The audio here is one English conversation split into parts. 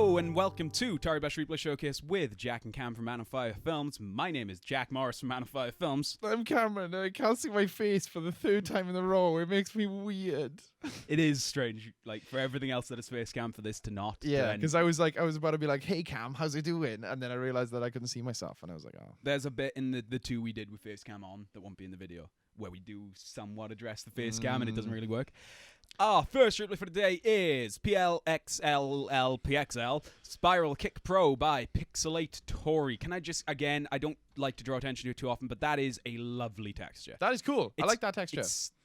Hello and welcome to Toribash Replay Showcase with Jack and Cam from Man on Fire Films. My name is Jack Morris from Man on Fire Films. I'm Cameron, and I can't see my face for the third time in a row. It makes me weird. It is strange, like, for everything else that is face cam, for this to not. Yeah, because I was about to be like, hey Cam, how's it doing? And then I realized that I couldn't see myself, and I was like, oh. There's a bit in the two we did with face cam on that won't be in the video, where we do somewhat address the face cam and it doesn't really work. Our first replay for today is PLXLLPXL Spiral Kick Pro by Pixelate Tori. Can I just, again, I don't like to draw attention to it too often, but that is a lovely texture. That is cool. I like that texture.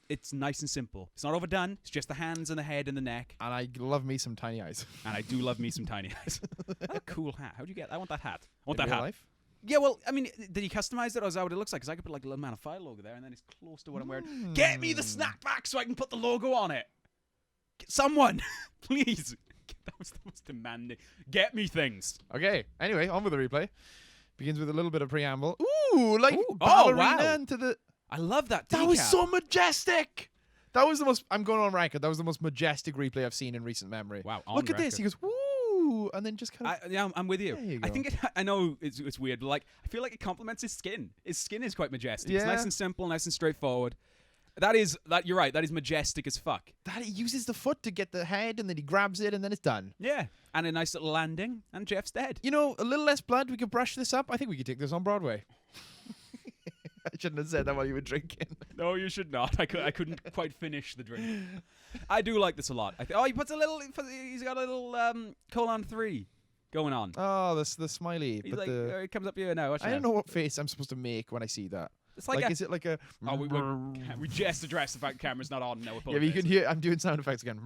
It's nice and simple. It's not overdone. It's just the hands and the head and the neck. And I love me some tiny eyes. And I do love me some tiny eyes. That's a cool hat. How'd you get? I want that hat. I want In that real hat. life? Yeah, well, I mean, did he customize it, or is that what it looks like? Because I could put like a little Man of Fire logo there, and then it's close to what I'm wearing. Get me the snapback so I can put the logo on it. Someone, please. That was the most demanding. Get me things. Okay. Anyway, on with the replay. Begins with a little bit of preamble. Ooh, like Ooh, ballerina wow. into the. I love that. That was decal. so majestic. That was the most. I'm going on record. That was the most majestic replay I've seen in recent memory. Wow. Look at this. He goes, woo, and then just kind of. Yeah, I'm with you. There you I go. think I know it's weird, but like I feel like it complements his skin. His skin is quite majestic. It's Yeah. nice and simple, nice and straightforward. You're right. That is majestic as fuck. That he uses the foot to get the head, and then he grabs it, and then it's done. Yeah, and a nice little landing, and Jeff's dead. You know, a little less blood. We could brush this up. I think we could take this on Broadway. I shouldn't have said that while you were drinking. No, you should not. I couldn't quite finish the drink. I do like this a lot. He puts a little. He's got a little colon 3 going on. Oh, the smiley. He's but like, it comes up here now. Watch I don't out. know what face I'm supposed to make when I see that. It's like, is it like a? Oh, we just addressed the fact the camera's not on. No, Yeah, but you can hear. I'm doing sound effects again.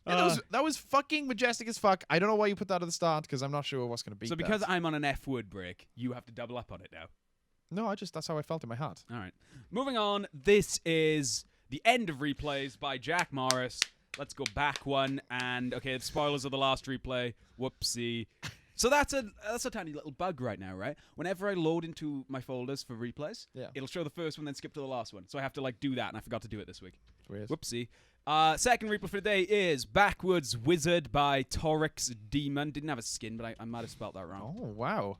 Yeah, that was fucking majestic as fuck. I don't know why you put that at the start because I'm not sure what's going to be. So because I'm on an F word break, you have to double up on it now. No, that's how I felt in my heart. All right. Moving on. This is the end of replays by Jack Morris. Let's go back one. And okay, the spoilers of the last replay. Whoopsie. So that's a tiny little bug right now, right? Whenever I load into my folders for replays, it'll show the first one, then skip to the last one. So I have to like do that, and I forgot to do it this week. It's weird. Whoopsie. Second replay for today is Backwoods Wizard by Torix Demon. Didn't have a skin, but I might have spelt that wrong. Oh wow,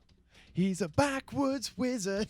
he's a backwoods wizard.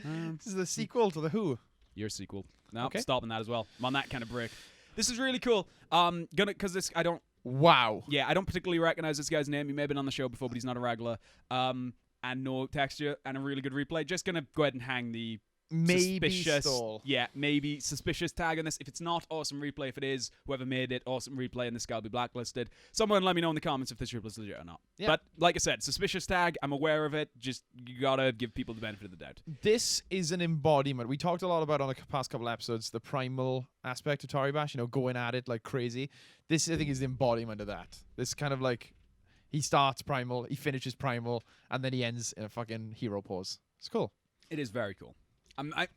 This is the sequel to the Who. Your sequel. No, Okay. stopping that as well. I'm on that kind of break. This is really cool. Because this I don't. Wow. Yeah, I don't particularly recognize this guy's name. He may have been on the show before, but he's not a regular. And no texture and a really good replay. Just gonna go ahead and hang the Maybe suspicious, stall. yeah, maybe suspicious tag on this. If it's not, awesome replay. If it is, whoever made it, awesome replay, and this guy will be blacklisted. Someone let me know in the comments if this replay is legit or not. Yeah. But like I said, suspicious tag. I'm aware of it. Just you gotta give people the benefit of the doubt. This is an embodiment. We talked a lot about on the past couple episodes the primal aspect of Toribash, going at it like crazy. This, I think, is the embodiment of that. This kind of like, he starts primal, he finishes primal, and then he ends in a fucking hero pose. It's cool. It is very cool.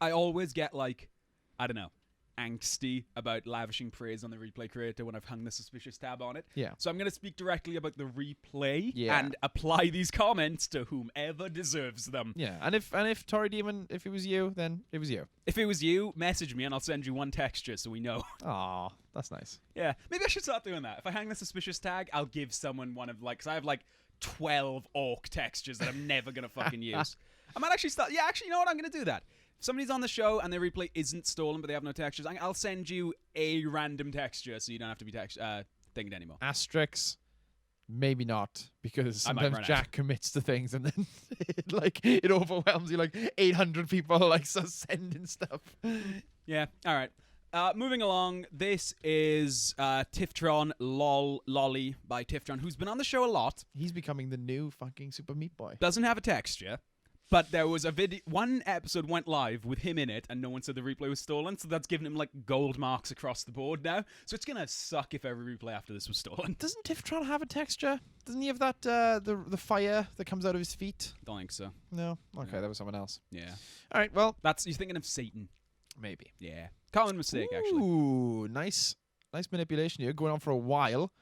I always get like, I don't know, angsty about lavishing praise on the replay creator when I've hung the suspicious tab on it. Yeah. So I'm going to speak directly about the replay Yeah. and apply these comments to whomever deserves them. Yeah, and if Tori Demon, if it was you, then it was you. If it was you, message me and I'll send you one texture so we know. Aw, that's nice. Yeah, maybe I should start doing that. If I hang the suspicious tag, I'll give someone one of like, because I have like 12 orc textures that I'm never going to fucking use. I might actually start, yeah, actually, you know what? I'm going to do that. If somebody's on the show and their replay isn't stolen but they have no textures, I'll send you a random texture so you don't have to be thinking anymore. Asterix, maybe not, because I might sometimes run out. Jack commits to things and then it overwhelms you. Like 800 people like sending stuff. Yeah, all right. Moving along, this is Tron Loll Lolly by Tron, who's been on the show a lot. He's becoming the new fucking Super Meat Boy. Doesn't have a texture, but there was a video. One episode went live with him in it, and no one said the replay was stolen, so that's given him like gold marks across the board now. So it's gonna suck if every replay after this was stolen. Doesn't Tron have a texture? Doesn't he have that the fire that comes out of his feet? Don't think so. No. Okay, No. that was someone else. Yeah, All right, well, you're thinking of Satan. maybe. Yeah, common mistake actually. Ooh, nice manipulation here, going on for a while.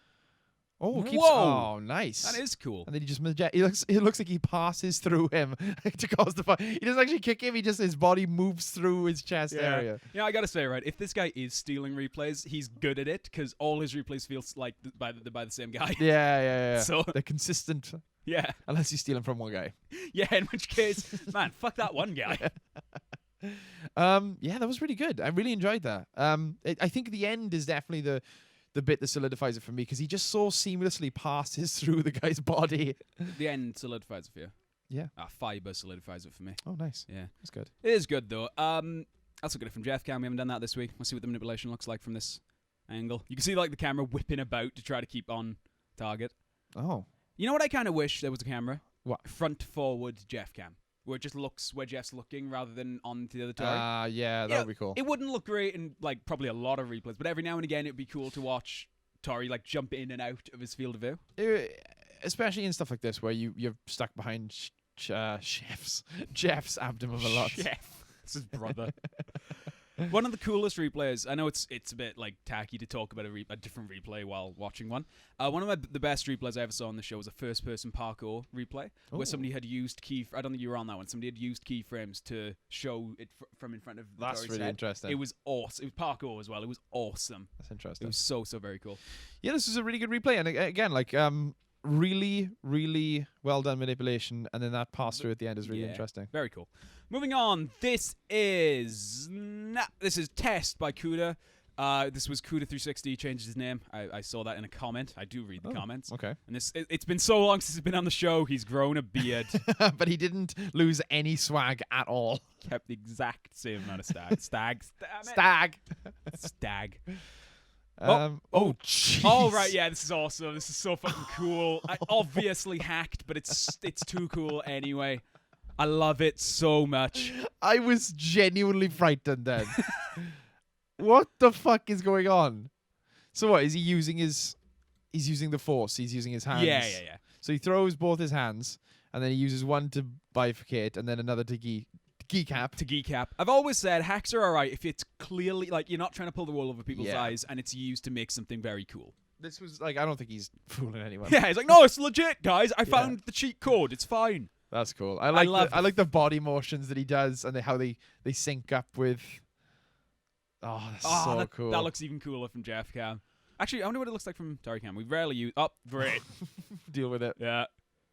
Oh, keeps, Whoa! oh, nice. That is cool. And then he just it looks like he passes through him to cause the fight. He doesn't actually kick him. He just his body moves through his chest area. Yeah, I gotta say, right, if this guy is stealing replays, he's good at it because all his replays feel like by the same guy. Yeah. So they're consistent. yeah, Unless you steal them from one guy. yeah. In which case, man, fuck that one guy. Yeah, that was really good. I really enjoyed that. I think the end is definitely the bit that solidifies it for me because he just so seamlessly passes through the guy's body. The end solidifies it for you. Yeah. Fiber solidifies it for me. Oh, nice. Yeah, That's good. it is good though. Let's look at it from Jeff Cam. We haven't done that this week. Let's see what the manipulation looks like from this angle. You can see like the camera whipping about to try to keep on target. Oh. You know what I kind of wish there was a camera? What? Front forward Jeff Cam. Where it just looks where Jeff's looking rather than on to the other Tori. Yeah, that would be cool. It wouldn't look great in like probably a lot of replays, but every now and again it'd be cool to watch Tori like jump in and out of his field of view. Especially in stuff like this where you're stuck behind Jeff's abdomen a lot. Chef. It's his brother. One of the coolest replays. I know it's a bit like tacky to talk about a different replay while watching one. One of the best replays I ever saw on the show was a first-person parkour replay where somebody had used I don't think you were on that one. Somebody had used keyframes to show it from in front of the That's Tori's really head. interesting. It was awesome. It was parkour as well. It was awesome. That's It interesting. was so very cool. Yeah, this is a really good replay, and again, like really, really well done manipulation, and then that pass through at the end is really interesting. Very cool. Moving on, this is Test by Kuda. This was Kuda360 changed his name. I saw that in a comment. I do read the comments. Okay. And it's been so long since he's been on the show. He's grown a beard. But he didn't lose any swag at all. Kept the exact same amount of stag. Stag. Stag. Jeez. Oh right, yeah, this is awesome. This is so fucking cool. I obviously hacked, but it's too cool anyway. I love it so much. I was genuinely frightened then. What the fuck is going on? So what is he using? He's using the force. He's using his hands. Yeah. So he throws both his hands, and then he uses one to bifurcate, and then another to keycap. To geekap. I've always said hacks are alright if it's clearly like you're not trying to pull the wool over people's eyes and it's used to make something very cool. This was like I don't think he's fooling anyone. Yeah, he's like, no, it's legit, guys. I found the cheat code. It's fine. That's cool. I like the body motions that he does and how they sync up with. Oh, that's so cool. That looks even cooler from Jeff Cam. Actually, I wonder what it looks like from Tori Cam. We rarely use. Oh, great. Deal with it. Yeah.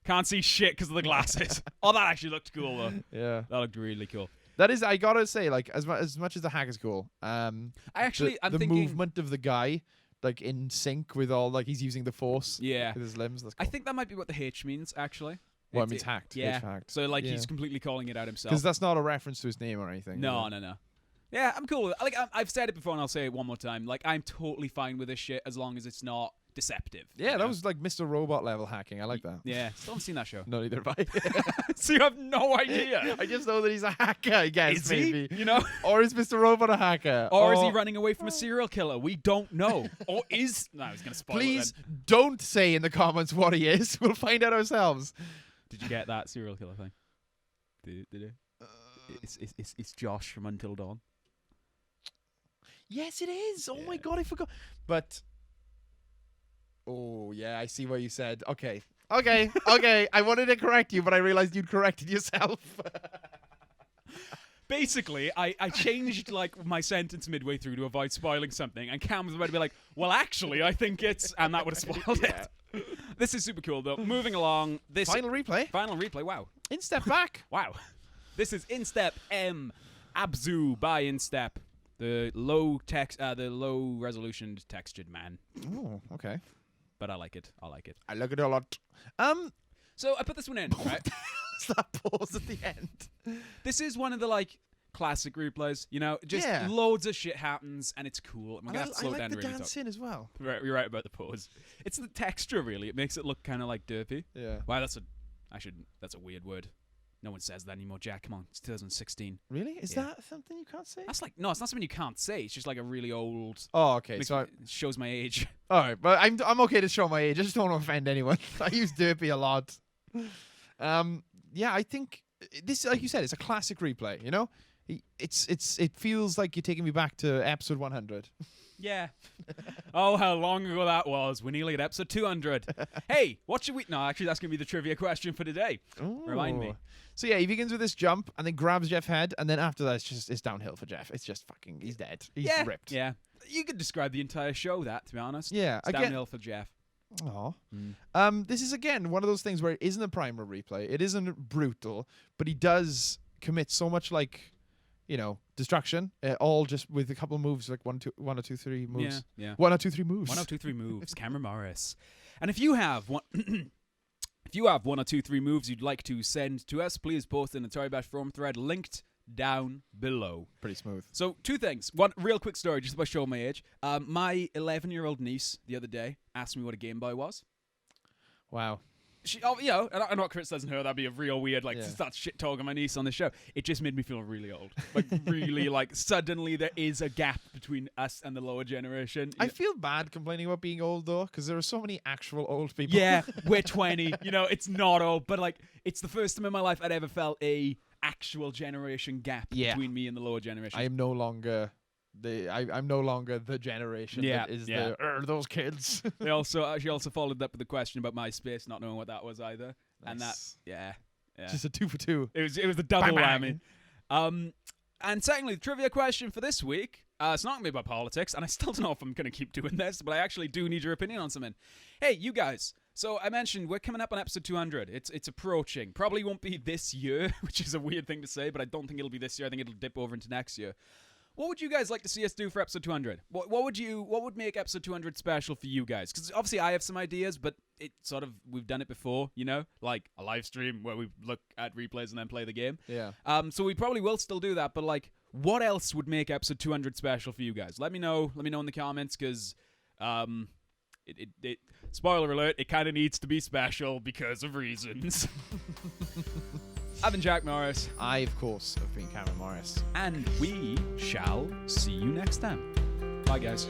Can't see shit because of the glasses. Oh, that actually looked cool though. Yeah. That looked really cool. That is, I gotta say, like as much as the hack is cool. I'm thinking movement of the guy, like in sync with all, like he's using the force. Yeah. With his limbs. That's cool. I think that might be what the H means actually. Well, it means hacked. Yeah. H hacked. So like he's completely calling it out himself. Because that's not a reference to his name or anything. No. Yeah, I'm cool with it. Like I've said it before and I'll say it one more time. Like I'm totally fine with this shit as long as it's not deceptive. Yeah, that was like Mr. Robot level hacking. I like that. Yeah, still haven't seen that show. No, neither have I. So you have no idea. I just know that he's a hacker, I guess, Is maybe. he? You know? Or is Mr. Robot a hacker? Or is he running away from a serial killer? We don't know. Or is... No, I was going to spoil Please it then. don't say in the comments what he is. We'll find out ourselves. Did you get that serial killer thing? Did you? It's Josh from Until Dawn. Yes, it is. Oh my god, I forgot. But... Oh, yeah, I see what you said. Okay. I wanted to correct you, but I realized you'd corrected yourself. Basically, I changed like my sentence midway through to avoid spoiling something, and Cam was about to be like, well, actually, I think it's... And that would have spoiled it. This is super cool, though. Moving along. This Final replay. Wow. Instep back. Wow. This is Instep M. Abzu by Instep. The low resolution textured man. Oh, okay. But I like it. I like it a lot. So I put this one in, right? It's that pause at the end. This is one of the like classic replays, you know, just loads of shit happens and it's cool. I'm gonna have to slow I like down the to really dance in as well. Right, you're right about the pause. It's the texture, really. It makes it look kind of like derpy. Yeah. Wow, that's a weird word. No one says that anymore, Jack. Come on, it's 2016. Really? Is that something you can't say? That's like no, it's not something you can't say. It's just like a really old. Oh, okay. It shows my age. All right, but I'm okay to show my age. I just don't want to offend anyone. I use derpy a lot. Yeah, I think this, like you said, it's a classic replay. You know, it feels like you're taking me back to episode 100. Yeah. Oh, how long ago that was. We're nearly at episode 200. Hey, what should we... No, actually, that's going to be the trivia question for today. Remind me. So yeah, he begins with this jump and then grabs Jeff's head, and then after that, it's downhill for Jeff. It's just fucking... He's dead. He's ripped. Yeah. You could describe the entire show that, to be honest. Yeah. It's downhill for Jeff. Aw. This is, again, one of those things where it isn't a primal replay. It isn't brutal, but he does commit so much, like... destruction, all just with a couple of moves, like 1, 2, 3 moves. Yeah. 1, 2, 3 moves. 1, 2, 3 moves. Cameron Morris. And if you have one, if you have 1 or 2, 3 moves you'd like to send to us, please post in the Toribash forum thread linked down below. Pretty smooth. So 2 things. One real quick story, just about showing my age. My 11-year-old niece the other day asked me what a Game Boy was. Wow. She, and I'm not criticizing her. That'd be a real weird, to start shit talking my niece on the show. It just made me feel really old. Like, really, suddenly there is a gap between us and the lower generation. I feel bad complaining about being old, though, because there are so many actual old people. Yeah, we're 20. It's not old, but, it's the first time in my life I'd ever felt a actual generation gap between me and the lower generation. I am no longer... I'm no longer the generation that is those kids. She also followed up with a question about MySpace, not knowing what that was either. Nice. And that, just a 2 for 2. It was a double bang, whammy. And secondly, the trivia question for this week, it's not going to be about politics, and I still don't know if I'm going to keep doing this, but I actually do need your opinion on something. Hey, you guys. So I mentioned we're coming up on episode 200. It's approaching. Probably won't be this year, which is a weird thing to say, but I don't think it'll be this year. I think it'll dip over into next year. What would you guys like to see us do for episode 200? What would make episode 200 special for you guys? Because obviously I have some ideas, but we've done it before, like a live stream where we look at replays and then play the game. Yeah. So we probably will still do that, but what else would make episode 200 special for you guys? Let me know in the comments, because spoiler alert, it kind of needs to be special because of reasons. I've been Jack Morris. I, of course, have been Cameron Morris. And we shall see you next time. Bye, guys.